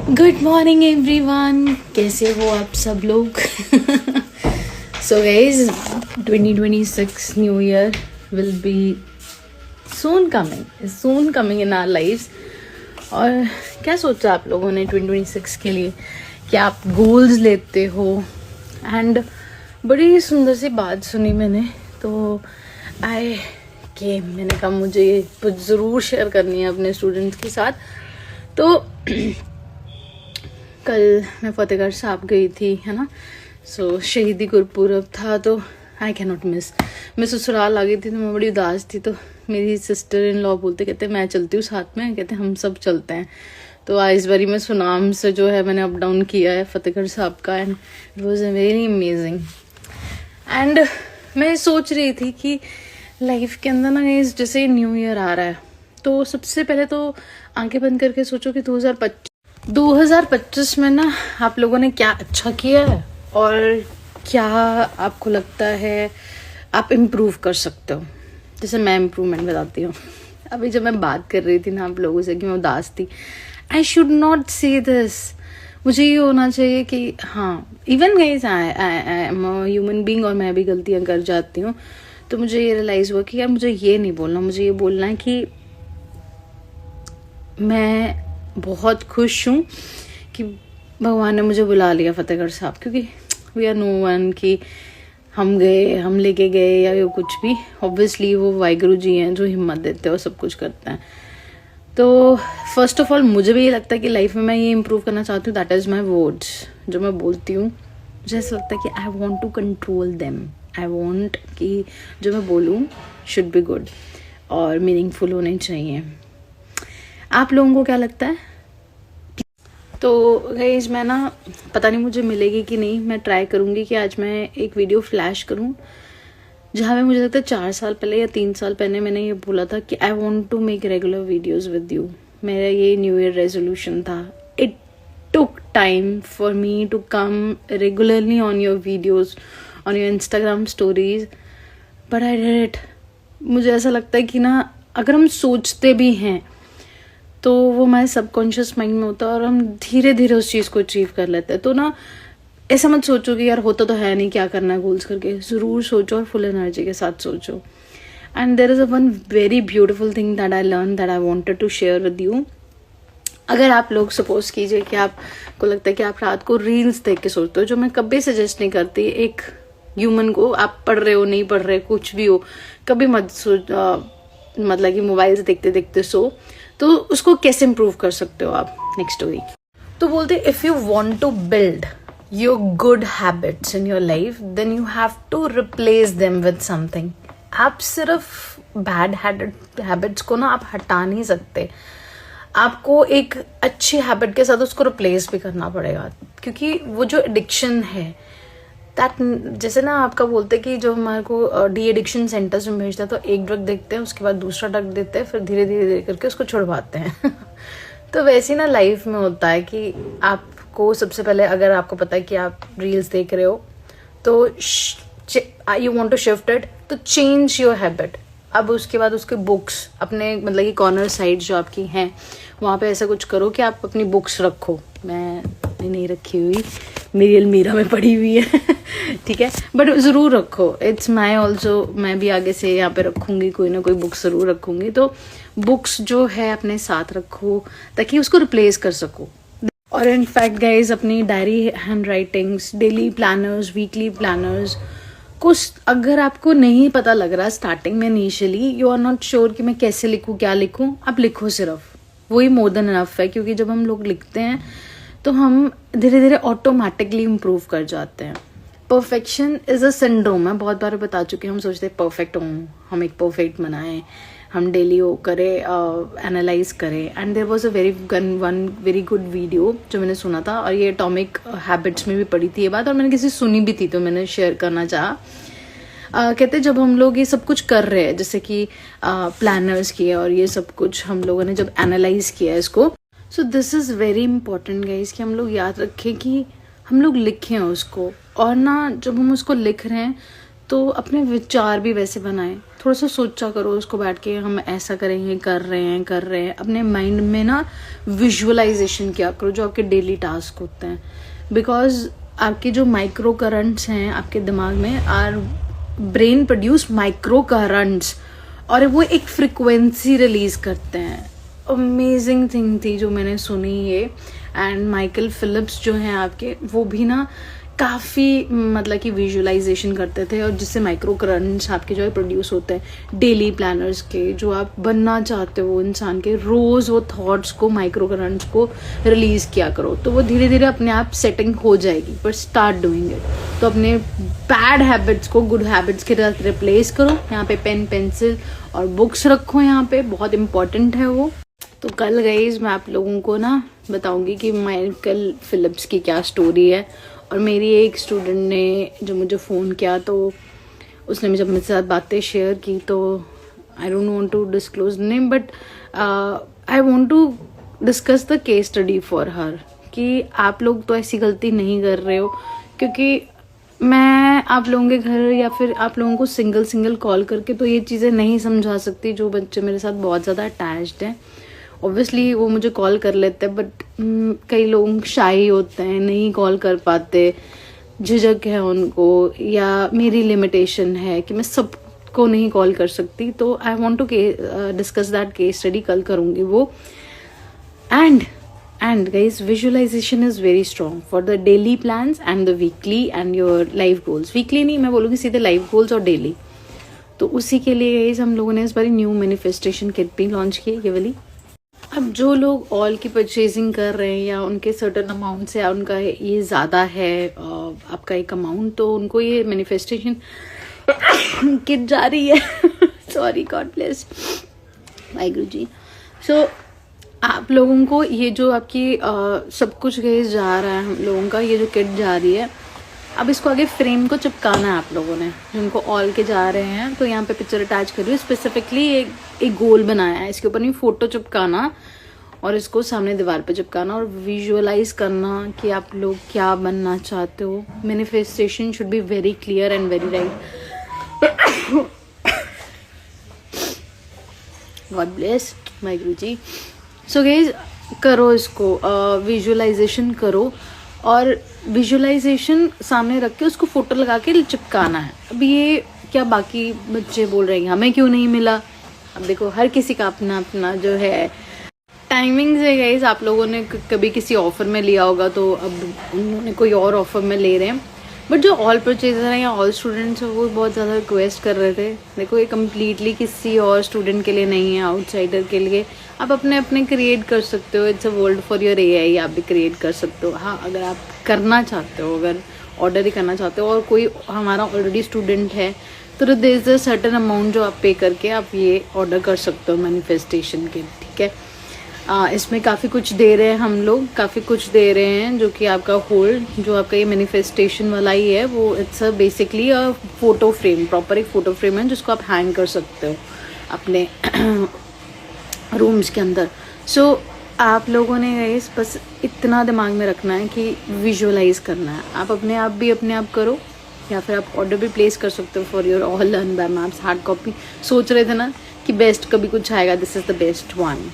Good morning everyone, कैसे हो आप सब लोग? So guys 2026 new year will be soon coming in our lives. और क्या सोचा आप लोगों ने 2026 के लिए? क्या आप गोल्स लेते हो? एंड बड़ी सुंदर सी बात सुनी मैंने, तो मैंने कहा मुझे ये कुछ ज़रूर शेयर करनी है अपने स्टूडेंट्स के साथ। तो कल मैं फतेहगढ़ साहब गई थी, है ना। सो शहीदी गुरपुरब था, तो आई कैन नॉट मिस। मैं ससुराल आ गई थी तो मैं बड़ी उदास थी, तो मेरी सिस्टर इन लॉ कहते मैं चलती हूँ साथ में, कहते हम सब चलते हैं। तो आज इस बारी मैं सुनाम से जो है मैंने अप डाउन किया है फतेहगढ़ साहब का, and it was very amazing. And मैं सोच रही थी कि लाइफ के अंदर ना जैसे न्यू ईयर आ रहा है, तो सबसे पहले तो आंखें बंद करके सोचो कि 2025 में ना आप लोगों ने क्या अच्छा किया है और क्या आपको लगता है आप इम्प्रूव कर सकते हो। जैसे मैं इम्प्रूवमेंट बताती हूँ। अभी जब मैं बात कर रही थी ना आप लोगों से कि मैं उदास थी, आई शुड नॉट से दिस। मुझे ये होना चाहिए कि हाँ, even guys I am a human being और मैं भी गलतियाँ कर जाती हूँ। तो मुझे ये रियलाइज़ हुआ कि यार मुझे ये नहीं बोलना, मुझे ये बोलना है कि मैं बहुत खुश हूँ कि भगवान ने मुझे बुला लिया फतेहगढ़ साहब, क्योंकि वी आर नो वन कि हम गए, हम लेके गए या ये कुछ भी। ऑब्वियसली वो वाहिगुरु जी हैं जो हिम्मत देते हैं और सब कुछ करते हैं। तो फर्स्ट ऑफ ऑल मुझे भी ये लगता है कि लाइफ में मैं ये इम्प्रूव करना चाहती हूँ, दैट इज़ माई वर्ड्स। जो मैं बोलती हूँ मुझे ऐसा लगता है कि I want to control them. I want कि जो मैं बोलूँ शुड बी गुड और मीनिंगफुल होने चाहिए। आप लोगों को क्या लगता है? तो गाइस मैं ना, पता नहीं मुझे मिलेगी कि नहीं, मैं ट्राई करूँगी कि आज मैं एक वीडियो फ्लैश करूँ जहाँ में मुझे लगता है 4 साल पहले या 3 साल पहले मैंने ये बोला था कि I want to make regular videos with you. मेरा ये न्यू ईयर रेजोल्यूशन था। It took time for me to come regularly on your videos, on your Instagram stories, but I did it. मुझे ऐसा लगता है कि ना अगर हम सोचते भी हैं तो वो हमारे सबकॉन्शियस माइंड में होता है और हम धीरे धीरे उस चीज़ को अचीव कर लेते हैं। तो ना ऐसा मत सोचो कि यार होता तो है नहीं, क्या करना है गोल्स करके। ज़रूर सोचो और फुल एनर्जी के साथ सोचो। And there is a one very beautiful thing that I learn that I wanted to share with you. अगर आप लोग सपोज कीजिए कि आपको लगता है कि आप रात को रील्स देख के सोचते हो, जो मैं कभी सजेस्ट नहीं करती एक ह्यूमन को, आप पढ़ रहे हो नहीं पढ़ रहे कुछ भी हो, कभी मत मतलब कि मोबाइल से देखते देखते सो। तो उसको कैसे इम्प्रूव कर सकते हो आप? नेक्स्ट वीक तो बोलते if you want to build your good habits in your life then you have to replace them with something. आप सिर्फ बैड हैबिट्स को ना आप हटा नहीं सकते, आपको एक अच्छी हैबिट के साथ उसको रिप्लेस भी करना पड़ेगा। क्योंकि वो जो एडिक्शन है दैट, जैसे ना आपका बोलते कि जो हमारे को डी एडिक्शन सेंटर्स में भेजता है, तो एक ड्रग देखते हैं, उसके बाद दूसरा ड्रग देते हैं, फिर धीरे धीरे करके उसको छुड़वाते हैं। तो वैसे ही ना लाइफ में होता है कि आपको सबसे पहले, अगर आपको पता है कि आप रील्स देख रहे हो तो you want to shift it, तो चेंज योर हैबिट। अब उसके बाद उसके बुक्स अपने मतलब कि कॉर्नर साइड जो आपकी हैं वहाँ पे ऐसा कुछ करो कि आप अपनी बुक्स रखो। मैं नहीं रखी हुई, मेरी अलमीरा में पड़ी हुई है। ठीक है, बट ज़रूर रखो। इट्स माई ऑल्सो, मैं भी आगे से यहाँ पे रखूँगी, कोई ना कोई बुक्स ज़रूर रखूँगी। तो बुक्स जो है अपने साथ रखो ताकि उसको रिप्लेस कर सको। और इनफैक्ट गाइज अपनी diary, hand writings, daily planners, weekly planners, कुछ अगर आपको नहीं पता लग रहा स्टार्टिंग में, initially you are not sure कि मैं कैसे लिखूँ क्या लिखूँ, आप लिखो, सिर्फ वही मोर देन इनफ है। क्योंकि जब हम लोग लिखते हैं तो हम धीरे धीरे ऑटोमेटिकली इम्प्रूव कर जाते हैं। परफेक्शन इज अ सिंड्रोम, मैं बहुत बार बता चुकी हूँ। हम सोचते हैं परफेक्ट हों, हम एक परफेक्ट बनाएं, हम डेली वो करें, एनालाइज करें। And there was a one very good video जो मैंने सुना था, और ये एटॉमिक हैबिट्स में भी पढ़ी थी ये बात, और मैंने किसी सुनी भी थी तो मैंने शेयर करना चाहा। कहते जब हम लोग ये सब कुछ कर रहे हैं, जैसे कि प्लानर्स किए और ये सब कुछ हम लोगों ने जब एनालाइज किया इसको, so this is very important guys कि हम लोग याद रखें कि हम लोग लिखें उसको। और ना जब हम उसको लिख रहे हैं तो अपने विचार भी वैसे बनाएं, थोड़ा सा सोचा करो उसको बैठ के, हम ऐसा करेंगे, कर रहे हैं। अपने माइंड में ना विजुअलाइजेशन किया करो जो आपके डेली टास्क होते हैं, बिकॉज आपके जो माइक्रो करंट्स हैं आपके दिमाग में, our brain produce micro currents, और वो एक फ्रिक्वेंसी रिलीज करते हैं। अमेजिंग थिंग थी जो मैंने सुनी ये। एंड माइकल फिलिप्स जो हैं आपके, वो भी ना काफ़ी मतलब कि विजुअलाइजेशन करते थे, और जिससे माइक्रो करंट्स आपके जो है प्रोड्यूस होते हैं डेली प्लानर्स के, जो आप बनना चाहते हो इंसान के, रोज़ वो थॉट्स को, माइक्रो करंट्स को रिलीज़ किया करो, तो वो धीरे धीरे अपने आप सेटिंग हो जाएगी। पर स्टार्ट डूइंग इट। तो अपने बैड हैबिट्स को गुड हैबिट्स के साथ रिप्लेस करो। यहाँ पे पेन पेंसिल और बुक्स रखो, यहाँ पे बहुत इंपॉर्टेंट है वो। तो कल गाइस मैं आप लोगों को ना बताऊंगी कि माइकल फिलिप्स की क्या स्टोरी है। और मेरी एक स्टूडेंट ने जो मुझे फ़ोन किया, तो उसने जब मेरे साथ बातें शेयर की, तो I don't want to disclose name, but I want to discuss the case study for her, कि आप लोग तो ऐसी गलती नहीं कर रहे हो। क्योंकि मैं आप लोगों के घर या फिर आप लोगों को सिंगल कॉल करके तो ये चीज़ें नहीं समझा सकती। जो बच्चे मेरे साथ बहुत ज़्यादा अटैच्ड हैं, ऑब्वियसली वो मुझे कॉल कर लेते हैं, बट कई लोग शाई होते हैं, नहीं कॉल कर पाते, झिझक है उनको, या मेरी लिमिटेशन है कि मैं सबको नहीं कॉल कर सकती। तो I want to discuss that case study, कल करूँगी वो। And guys, visualisation is very strong for the daily plans and the weekly and your life goals. Weekly नहीं, मैं बोलूँगी सीधे लाइफ गोल्स और डेली। तो उसी के लिए गाइज हम लोगों ने इस बार न्यू मैनिफेस्टेशन किट भी लॉन्च की, ये वाली। अब जो लोग ऑल की परचेजिंग कर रहे हैं, या उनके सर्टन अमाउंट से उनका ये ज़्यादा है आपका एक अमाउंट, तो उनको ये मैनिफेस्टेशन किट जा रही है। Sorry, God bless, Waheguru ji. सो आप लोगों को ये जो आपकी सब कुछ गैस जा रहा है, हम लोगों का ये जो किट जा रही है, अब इसको आगे फ्रेम को चिपकाना है आप लोगों ने, जिनको ऑल के जा रहे हैं। तो यहाँ पे पिक्चर अटैच कर रही हूँ, स्पेसिफिकली एक गोल बनाया है, इसके ऊपर नहीं फोटो चिपकाना और इसको सामने दीवार पे चिपकाना और विजुअलाइज करना कि आप लोग क्या बनना चाहते हो। Manifestation should be very clear and very right. God bless, Waheguru ji. So guys, करो इसको, विजुअलाइजेशन करो, और विजुअलाइजेशन सामने रख के उसको फोटो लगा के चिपकाना है। अब ये क्या बाकी बच्चे बोल रहे हैं हमें क्यों नहीं मिला, अब देखो हर किसी का अपना अपना जो है टाइमिंग्स है गाइस। आप लोगों ने कभी किसी ऑफर में लिया होगा, तो अब उन्होंने कोई और ऑफर में ले रहे हैं, बट जो ऑल परचेजर हैं या ऑल स्टूडेंट्स हैं, वो बहुत ज़्यादा रिक्वेस्ट कर रहे थे। देखो, ये कम्प्लीटली किसी और स्टूडेंट के लिए नहीं है, आउटसाइडर के लिए। आप अपने अपने क्रिएट कर सकते हो, it's a world for your AI, आप भी क्रिएट कर सकते हो। हाँ, अगर आप करना चाहते हो, अगर ऑर्डर ही करना चाहते हो और कोई हमारा ऑलरेडी स्टूडेंट है, तो there is a certain amount जो आप पे करके आप ये ऑर्डर कर सकते हो मैनिफेस्टेशन के, ठीक है। इसमें काफ़ी कुछ दे रहे हैं हम लोग, काफ़ी कुछ दे रहे हैं, जो कि आपका होल्ड, जो आपका ये मैनिफेस्टेशन वाला ही है, वो it's a basically a photo frame, proper एक फ़ोटो फ्रेम है जिसको आप हैंग कर सकते हो अपने रूम्स के अंदर। सो आप लोगों ने गाइस बस इतना दिमाग में रखना है कि विजुअलाइज करना है। आप अपने आप भी अपने आप करो, या फिर आप ऑर्डर भी प्लेस कर सकते हो for your all learn by maps hard copy. सोच रहे थे ना कि बेस्ट कभी कुछ आएगा, this is the best one.